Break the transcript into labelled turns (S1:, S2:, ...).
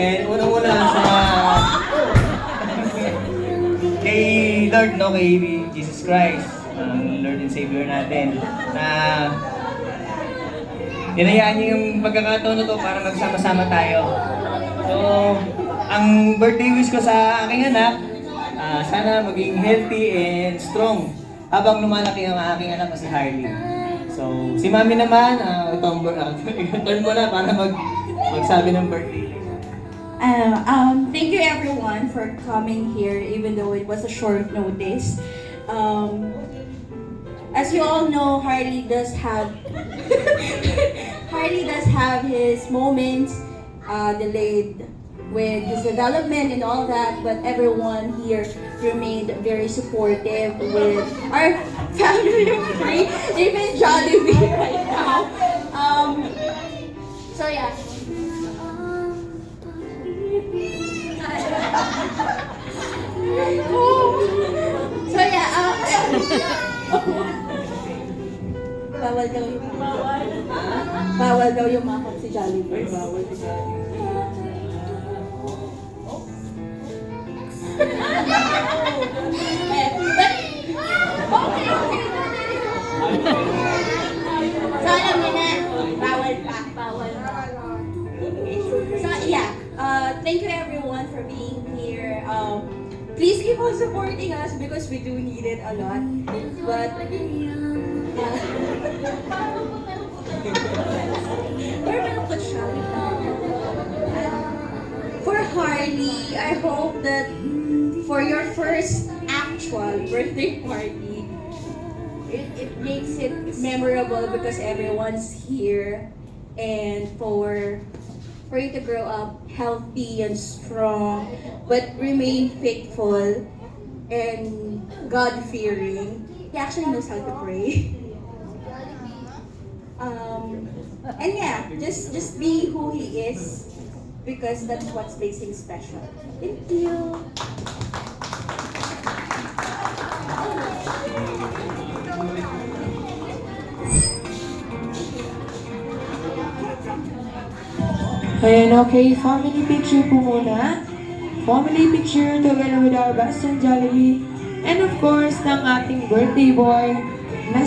S1: And unang-una sa kay Lord, no, kay Jesus Christ, ang Lord and Savior natin, na hinayaan niyo yung pagkakataon na to para magsama-sama tayo. So, ang birthday wish ko sa aking anak, sana maging healthy and strong habang lumalaki ang aking anak na si Harley. So, si Mami naman, itong turn mo na para magsabi ng birthday.
S2: Thank you everyone for coming here, even though it was a short notice. As you all know, Harley does have his moments delayed with his development and all that, but everyone here remained very supportive with our family of three, even Jollibee right now. So yeah. So yeah, bawal daw yung makot si Jollibee. Bawal. So alam niyo na, bawal pa. So yeah, thank you everyone for being here. Please keep on supporting us because we do need it a lot. But for Harley, I hope that for your first actual birthday party, it makes it memorable because everyone's here, and for you to grow up healthy and strong, but remain faithful and God-fearing. He actually knows how to pray. And yeah, just be who he is, because that's what makes him special. Thank you.
S3: Ayan, okay. Family picture po muna. Family picture together with our best friend Jollibee. And of course, ng ating birthday boy, na